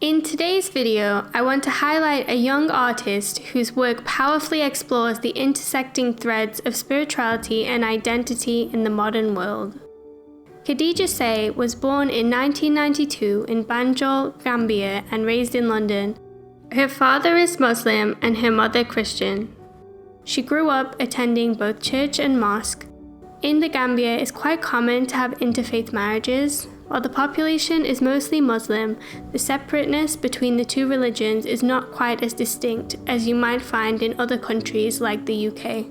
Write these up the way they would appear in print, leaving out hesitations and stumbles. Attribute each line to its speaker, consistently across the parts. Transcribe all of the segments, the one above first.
Speaker 1: In today's video, I want to highlight a young artist whose work powerfully explores the intersecting threads of spirituality and identity in the modern world. Khadija Saye was born in 1992 in Banjul, Gambia, and raised in London. Her father is Muslim and her mother Christian. She grew up attending both church and mosque. In the Gambia, it's quite common to have interfaith marriages. While the population is mostly Muslim, the separateness between the two religions is not quite as distinct as you might find in other countries like the UK.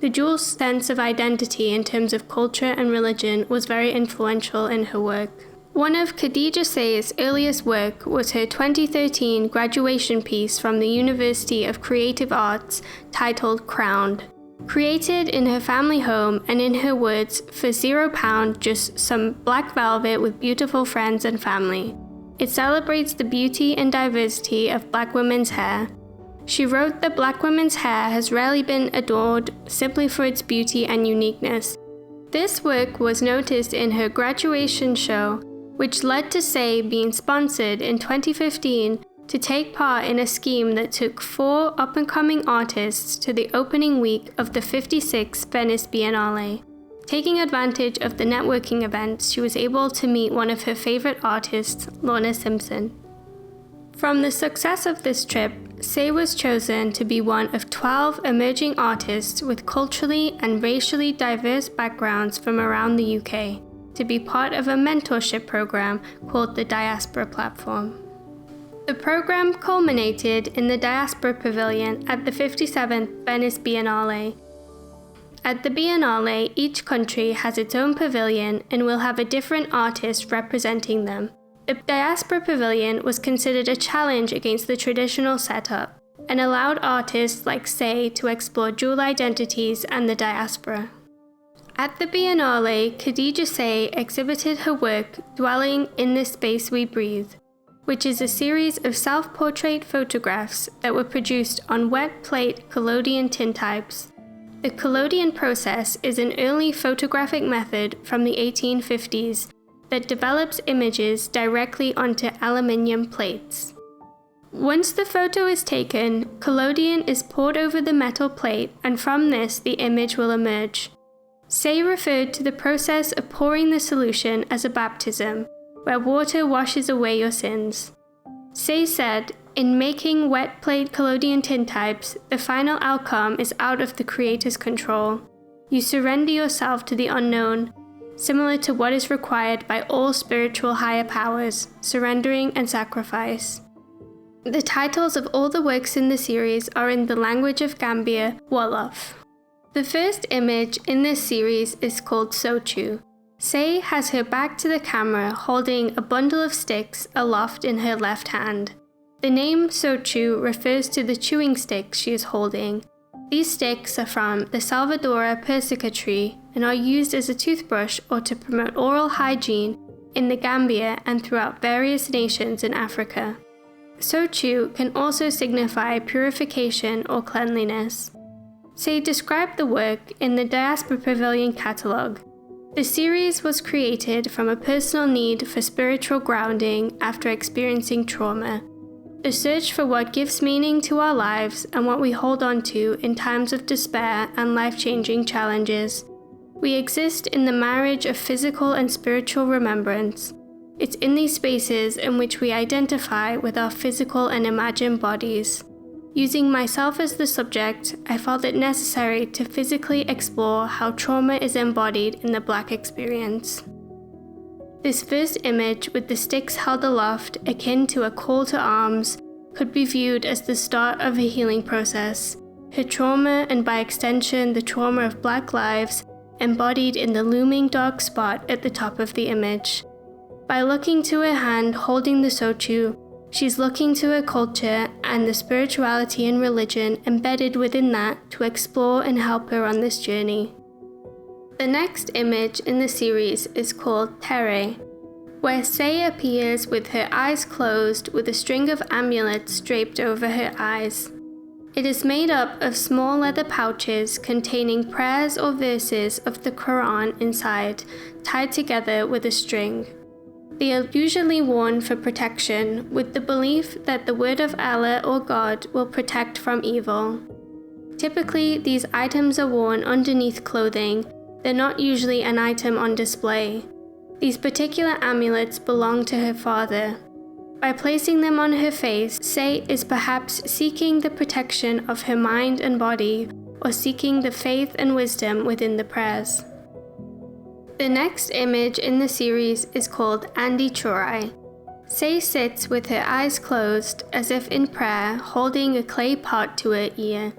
Speaker 1: The dual sense of identity in terms of culture and religion was very influential in her work. One of Khadija Saye's earliest work was her 2013 graduation piece from the University of Creative Arts titled Crowned. Created in her family home and in her words, for £0, just some black velvet with beautiful friends and family. It celebrates the beauty and diversity of black women's hair. She wrote that black women's hair has rarely been adored simply for its beauty and uniqueness. This work was noticed in her graduation show, which led to Saye being sponsored in 2015 to take part in a scheme that took 4 up-and-coming artists to the opening week of the 56th Venice Biennale. Taking advantage of the networking events, she was able to meet one of her favorite artists, Lorna Simpson. From the success of this trip, Saye was chosen to be one of 12 emerging artists with culturally and racially diverse backgrounds from around the UK to be part of a mentorship program called the Diaspora Platform. The program culminated in the Diaspora Pavilion at the 57th Venice Biennale. At the Biennale, each country has its own pavilion and will have a different artist representing them. The Diaspora Pavilion was considered a challenge against the traditional setup and allowed artists like Saye to explore dual identities and the diaspora. At the Biennale, Khadija Saye exhibited her work Dwelling in the Space We Breathe, which is a series of self-portrait photographs that were produced on wet plate collodion tintypes. The collodion process is an early photographic method from the 1850s that develops images directly onto aluminium plates. Once the photo is taken, collodion is poured over the metal plate, and from this the image will emerge. Saye referred to the process of pouring the solution as a baptism, where water washes away your sins. Saye said, in making wet plate collodion tintypes, the final outcome is out of the creator's control. You surrender yourself to the unknown, similar to what is required by all spiritual higher powers, surrendering and sacrifice. The titles of all the works in the series are in the language of Gambia, Wolof. The first image in this series is called Sochu. Saye has her back to the camera holding a bundle of sticks aloft in her left hand. The name Sochu refers to the chewing sticks she is holding. These sticks are from the Salvadora persica tree and are used as a toothbrush or to promote oral hygiene in the Gambia and throughout various nations in Africa. Sochu can also signify purification or cleanliness. Saye described the work in the Diaspora Pavilion catalogue. The series was created from a personal need for spiritual grounding after experiencing trauma, the search for what gives meaning to our lives and what we hold on to in times of despair and life-changing challenges. We exist in the marriage of physical and spiritual remembrance. It's in these spaces in which we identify with our physical and imagined bodies. Using myself as the subject, I felt it necessary to physically explore how trauma is embodied in the Black experience. This first image with the sticks held aloft, akin to a call to arms, could be viewed as the start of a healing process. Her trauma, and by extension the trauma of Black lives, embodied in the looming dark spot at the top of the image. By looking to her hand holding the Sochu, she's looking to her culture and the spirituality and religion embedded within that to explore and help her on this journey. The next image in the series is called Tere, where Saye appears with her eyes closed with a string of amulets draped over her eyes. It is made up of small leather pouches containing prayers or verses of the Quran inside, tied together with a string. They are usually worn for protection, with the belief that the word of Allah or God will protect from evil. Typically, these items are worn underneath clothing. They're not usually an item on display. These particular amulets belong to her father. By placing them on her face, Saye is perhaps seeking the protection of her mind and body, or seeking the faith and wisdom within the prayers. The next image in the series is called Andi Chorai. Saye sits with her eyes closed, as if in prayer, holding a clay pot to her ear.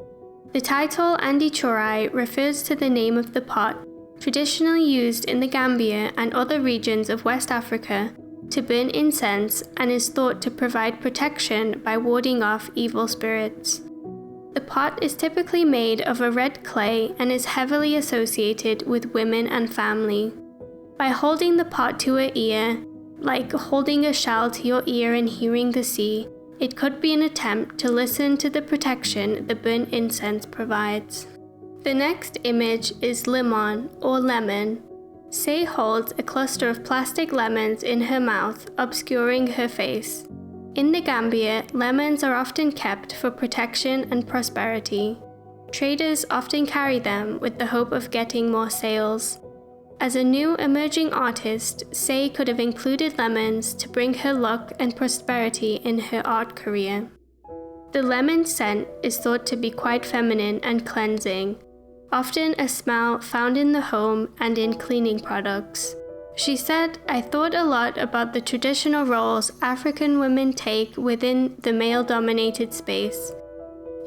Speaker 1: The title Andi Chorai refers to the name of the pot, traditionally used in the Gambia and other regions of West Africa to burn incense, and is thought to provide protection by warding off evil spirits. The pot is typically made of a red clay and is heavily associated with women and family. By holding the pot to her ear, like holding a shell to your ear and hearing the sea, it could be an attempt to listen to the protection the burnt incense provides. The next image is limon, or lemon. Saye holds a cluster of plastic lemons in her mouth, obscuring her face. In the Gambia, lemons are often kept for protection and prosperity. Traders often carry them with the hope of getting more sales. As a new emerging artist, Saye could have included lemons to bring her luck and prosperity in her art career. The lemon scent is thought to be quite feminine and cleansing, often a smell found in the home and in cleaning products. She said, "I thought a lot about the traditional roles African women take within the male-dominated space.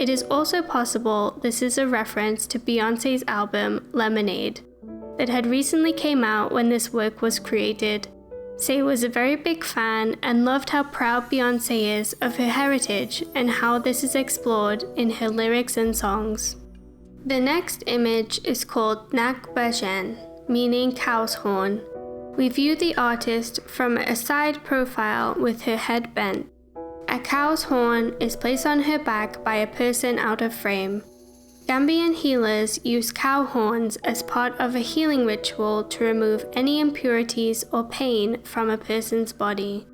Speaker 1: It is also possible this is a reference to Beyoncé's album, Lemonade, that had recently came out when this work was created. Saye was a very big fan and loved how proud Beyoncé is of her heritage and how this is explored in her lyrics and songs." The next image is called Nak Bajan, meaning cow's horn. We view the artist from a side profile with her head bent. A cow's horn is placed on her back by a person out of frame. Gambian healers use cow horns as part of a healing ritual to remove any impurities or pain from a person's body.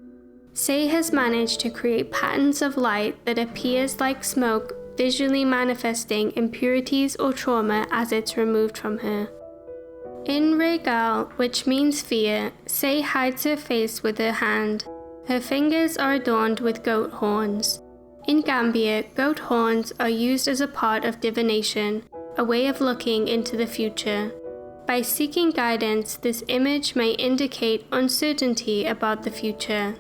Speaker 1: Saye has managed to create patterns of light that appears like smoke, visually manifesting impurities or trauma as it's removed from her. In Regal, which means fear, Saye hides her face with her hand. Her fingers are adorned with goat horns. In Gambia, goat horns are used as a part of divination, a way of looking into the future. By seeking guidance, this image may indicate uncertainty about the future.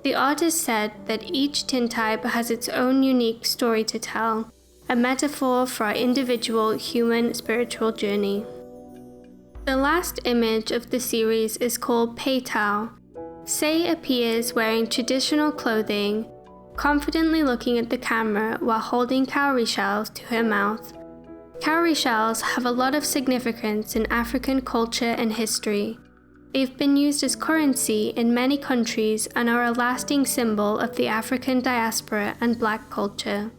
Speaker 1: The artist said that each tintype has its own unique story to tell, a metaphor for our individual human spiritual journey. The last image of the series is called Peitao. Saye appears wearing traditional clothing, confidently looking at the camera while holding cowrie shells to her mouth. Cowrie shells have a lot of significance in African culture and history. They've been used as currency in many countries and are a lasting symbol of the African diaspora and Black culture.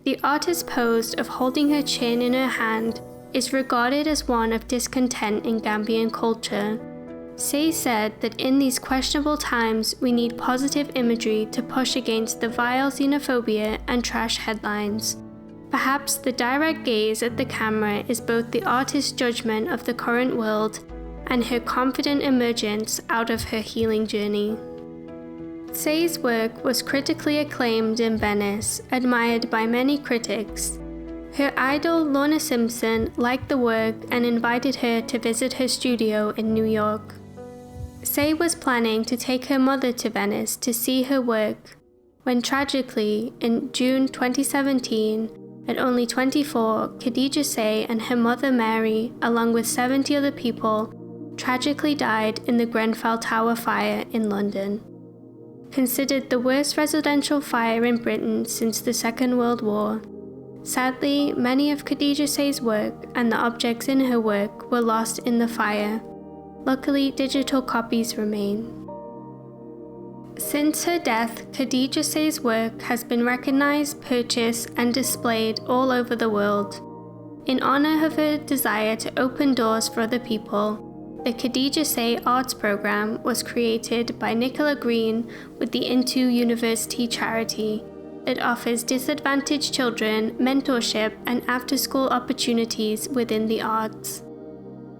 Speaker 1: The artist's pose of holding her chin in her hand is regarded as one of discontent in Gambian culture. Saye said that in these questionable times we need positive imagery to push against the vile xenophobia and trash headlines. Perhaps the direct gaze at the camera is both the artist's judgment of the current world and her confident emergence out of her healing journey. Saye's work was critically acclaimed in Venice, admired by many critics. Her idol Lorna Simpson liked the work and invited her to visit her studio in New York. Saye was planning to take her mother to Venice to see her work, when tragically, in June 2017, at only 24, Khadija Saye and her mother Mary, along with 70 other people, tragically died in the Grenfell Tower fire in London. Considered the worst residential fire in Britain since the Second World War, sadly, many of Khadija Saye's work and the objects in her work were lost in the fire. Luckily, digital copies remain. Since her death, Khadija Saye's work has been recognized, purchased, and displayed all over the world. In honor of her desire to open doors for other people, The Khadija Saye Arts Program was created by Nicola Green with the Into University charity that offers disadvantaged children mentorship and after-school opportunities within the arts.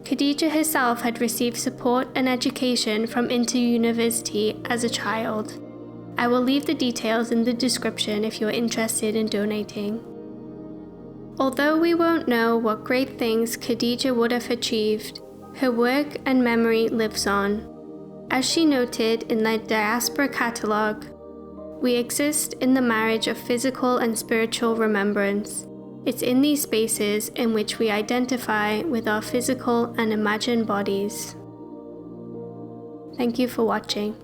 Speaker 1: Khadija herself had received support and education from Into University as a child. I will leave the details in the description if you are interested in donating. Although we won't know what great things Khadija would have achieved, her work and memory lives on. As she noted in the Diaspora Catalogue, we exist in the marriage of physical and spiritual remembrance. It's in these spaces in which we identify with our physical and imagined bodies. Thank you for watching.